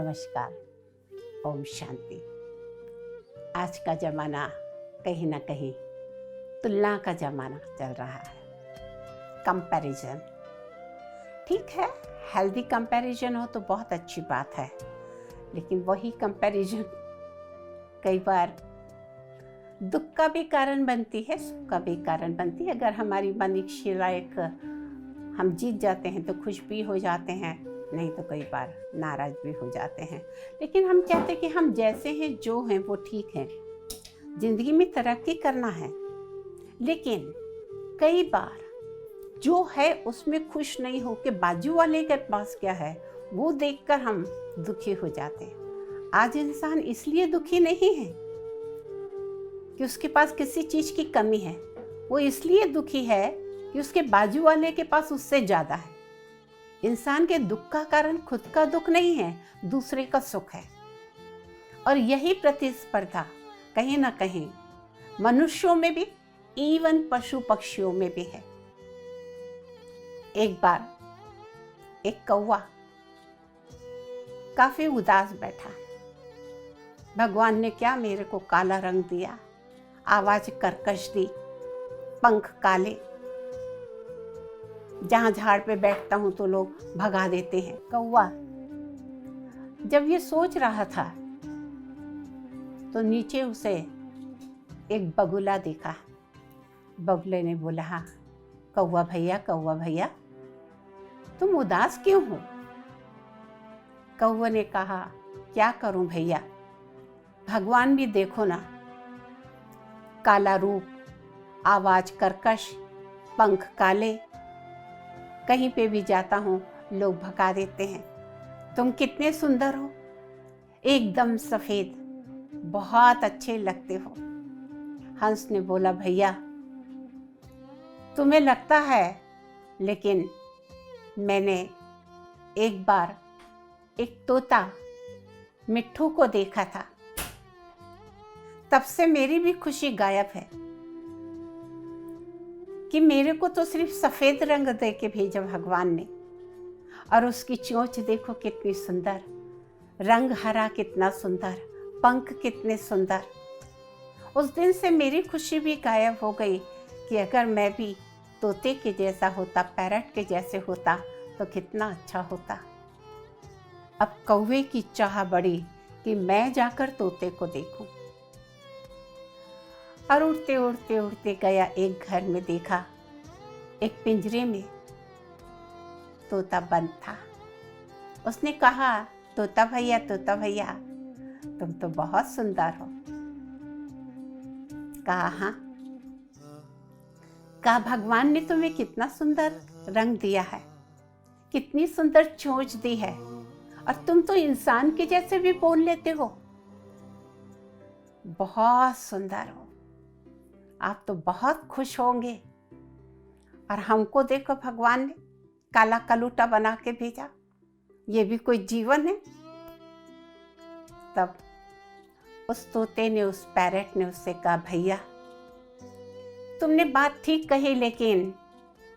नमस्कार। ओम शांति। आज का ज़माना कहीं ना कहीं तुलना का ज़माना चल रहा है। कंपैरिजन ठीक है, हेल्दी कंपैरिजन हो तो बहुत अच्छी बात है, लेकिन वही कंपैरिजन कई बार दुख का भी कारण बनती है, सुख का भी कारण बनती है। अगर हमारी मन इच्छा एक हम जीत जाते हैं तो खुश भी हो जाते हैं, नहीं तो कई बार नाराज भी हो जाते हैं। लेकिन हम कहते हैं कि हम जैसे हैं जो हैं वो ठीक हैं, जिंदगी में तरक्की करना है। लेकिन कई बार जो है उसमें खुश नहीं हो के बाजू वाले के पास क्या है वो देखकर हम दुखी हो जाते हैं। आज इंसान इसलिए दुखी नहीं है कि उसके पास किसी चीज की कमी है, वो इसलिए दुखी है कि उसके बाजू वाले के पास उससे ज्यादा है। इंसान के दुख का कारण खुद का दुख नहीं है, दूसरे का सुख है। और यही प्रतिस्पर्धा कहीं ना कहीं मनुष्यों में भी, इवन पशु पक्षियों में भी है। एक बार एक कौवा काफी उदास बैठा। भगवान ने क्या मेरे को काला रंग दिया, आवाज कर्कश दी, पंख काले, जहां झाड़ पे बैठता हूं तो लोग भगा देते हैं। कौवा जब ये सोच रहा था तो नीचे उसे एक बगुला दिखा। बगुले ने बोला, हाँ कौवा भैया तुम उदास क्यों हो? कौवे ने कहा, क्या करूं भैया, भगवान भी देखो ना, काला रूप, आवाज कर्कश, पंख काले, कहीं पे भी जाता हूं लोग भगा देते हैं। तुम कितने सुंदर हो, एकदम सफेद, बहुत अच्छे लगते हो। हंस ने बोला, भैया तुम्हें लगता है, लेकिन मैंने एक बार एक तोता मिट्ठू को देखा था, तब से मेरी भी खुशी गायब है कि मेरे को तो सिर्फ सफेद रंग दे के भेजा भगवान ने, और उसकी चोंच देखो कितनी सुंदर, रंग हरा कितना सुंदर, पंख कितने सुंदर। उस दिन से मेरी खुशी भी गायब हो गई कि अगर मैं भी तोते के जैसा होता, पैरट के जैसे होता तो कितना अच्छा होता। अब कौवे की चाह बढ़ी कि मैं जाकर तोते को देखूं, और उड़ते उड़ते उड़ते गया। एक घर में देखा, एक पिंजरे में तोता बंद था। उसने कहा, तोता भैया तुम तो बहुत सुंदर हो। कहा, हाँ। कहा, भगवान ने तुम्हें कितना सुंदर रंग दिया है, कितनी सुंदर चोंच दी है, और तुम तो इंसान के जैसे भी बोल लेते हो, बहुत सुंदर हो। आप तो बहुत खुश होंगे। और हमको देखो, भगवान ने काला कलूटा बना के भेजा, ये भी कोई जीवन है? तब उस तोते ने, उस पैरट ने उससे कहा, भैया तुमने बात ठीक कही, लेकिन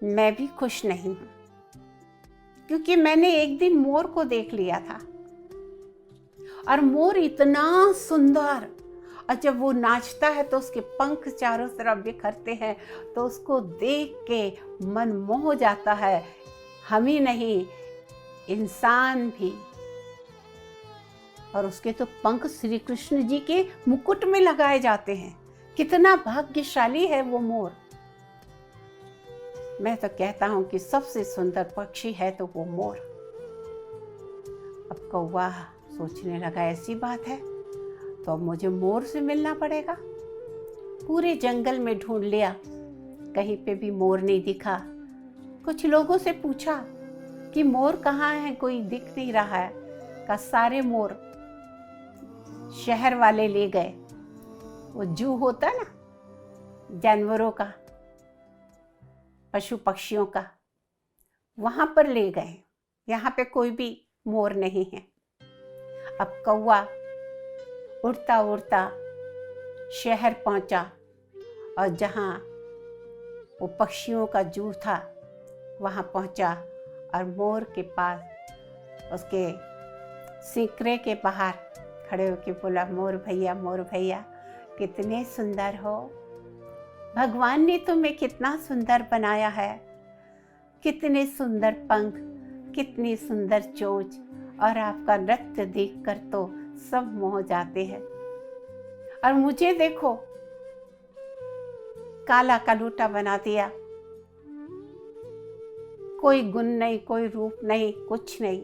मैं भी खुश नहीं हूं, क्योंकि मैंने एक दिन मोर को देख लिया था, और मोर इतना सुंदर, और जब वो नाचता है तो उसके पंख चारों तरफ बिखरते हैं, तो उसको देख के मन मोह जाता है। हम ही नहीं, इंसान भी। और उसके तो पंख श्री कृष्ण जी के मुकुट में लगाए जाते हैं। कितना भाग्यशाली है वो मोर। मैं तो कहता हूं कि सबसे सुंदर पक्षी है तो वो मोर। अब कौवा सोचने लगा, ऐसी बात है तो अब मुझे मोर से मिलना पड़ेगा। पूरे जंगल में ढूंढ लिया, कहीं पे भी मोर नहीं दिखा। कुछ लोगों से पूछा कि मोर कहाँ है, कोई दिख नहीं रहा है। का सारे मोर शहर वाले ले गए, वो जू होता ना जानवरों का, पशु पक्षियों का, वहां पर ले गए। यहाँ पे कोई भी मोर नहीं है। अब कौवा उड़ता उड़ता शहर पहुंचा, और जहां वो पक्षियों का जू था वहां पहुंचा, और मोर के पास उसके सीकरे के बाहर खड़े होके बोला, मोर भैया कितने सुंदर हो, भगवान ने तुम्हें कितना सुंदर बनाया है, कितने सुंदर पंख, कितनी सुंदर चोंच, और आपका नृत्य देखकर तो सब मोह जाते हैं। और मुझे देखो, काला का लूटा बना दिया, कोई गुण नहीं, कोई रूप नहीं, कुछ नहीं।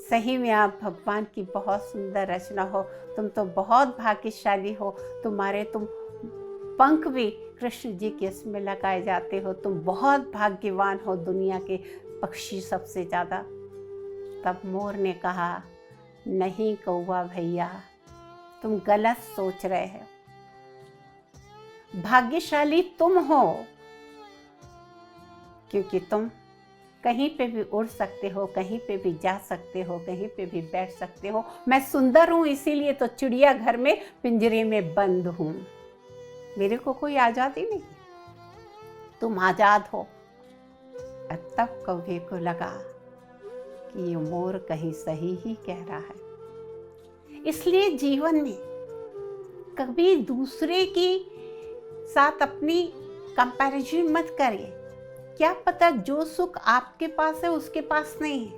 सही में आप भगवान की बहुत सुंदर रचना हो, तुम तो बहुत भाग्यशाली हो, तुम्हारे तुम पंख भी कृष्ण जी के इसमें लगाए जाते हो, तुम बहुत भाग्यवान हो, दुनिया के पक्षी सबसे ज़्यादा। तब मोर ने कहा, नहीं कौवा भैया, तुम गलत सोच रहे हो, भाग्यशाली तुम हो, क्योंकि तुम कहीं पे भी उड़ सकते हो, कहीं पे भी जा सकते हो, कहीं पे भी बैठ सकते हो। मैं सुंदर हूँ इसीलिए तो चिड़िया घर में पिंजरे में बंद हूँ, मेरे को कोई आज़ादी नहीं, तुम आज़ाद हो। और तब कौवे को लगा कि ये मोर कहीं सही ही कह रहा है। इसलिए जीवन में कभी दूसरे की साथ अपनी कंपैरिजन मत करिए। क्या पता जो सुख आपके पास है उसके पास नहीं है,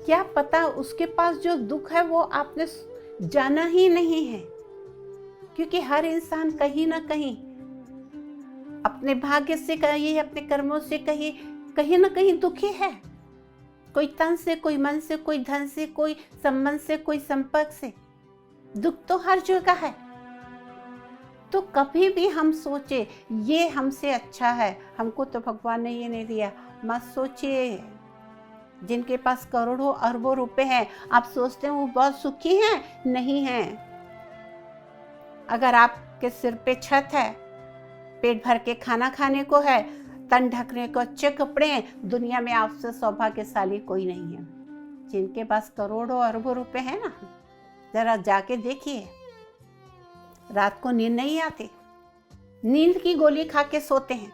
क्या पता उसके पास जो दुख है वो आपने जाना ही नहीं है। क्योंकि हर इंसान कहीं ना कहीं अपने भाग्य से कहीं, अपने कर्मों से कहीं ना कहीं दुखी है। कोई तन से, कोई मन से, कोई धन से, कोई संबंध से, कोई संपर्क से। दुख तो हर जगह है। तो कभी भी हम सोचे ये हमसे अच्छा है, हमको तो भगवान ने ये नहीं दिया, मत सोचिए। जिनके पास करोड़ों अरबों रुपए हैं, आप सोचते हैं वो बहुत सुखी हैं? नहीं हैं। अगर आपके सिर पे छत है, पेट भर के खाना खाने को है, तन ढकने को अच्छे कपड़े हैं, दुनिया में आपसे सौभाग्यशाली कोई नहीं है। जिनके पास करोड़ों अरबों रुपए हैं ना, जरा जाके देखिए, रात को नींद नहीं आती, नींद की गोली खा के सोते हैं,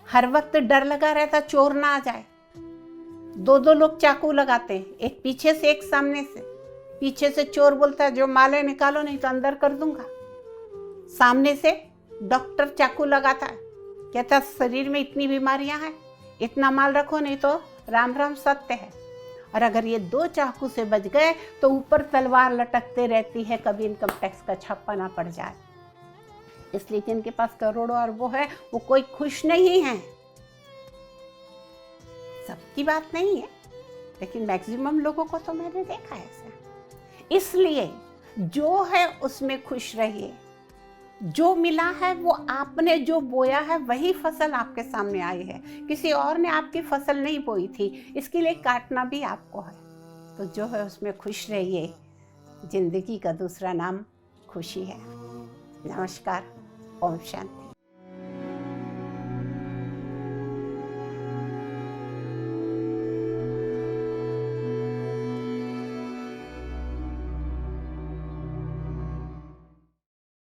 हर वक्त डर लगा रहता चोर ना आ जाए। दो दो लोग चाकू लगाते हैं, एक पीछे से एक सामने से। पीछे से चोर बोलता है जो माल है निकालो नहीं तो अंदर कर दूंगा। सामने से डॉक्टर चाकू लगाता है, कहता शरीर में इतनी बीमारियां हैं, इतना माल रखो नहीं तो राम राम सत्य है। और अगर ये दो चाकू से बच गए तो ऊपर तलवार लटकते रहती है, कभी इनकम टैक्स का छापा ना पड़ जाए। इसलिए जिनके पास करोड़ों अरबों है वो कोई खुश नहीं है। सबकी बात नहीं है, लेकिन मैक्सिमम लोगों को तो मैंने देखा है ऐसा। इसलिए जो है उसमें खुश रहिए। जो मिला है वो आपने जो बोया है वही फसल आपके सामने आई है। किसी और ने आपकी फसल नहीं बोई थी, इसके लिए काटना भी आपको है। तो जो है उसमें खुश रहिए। जिंदगी का दूसरा नाम खुशी है। नमस्कार। ओम शांति।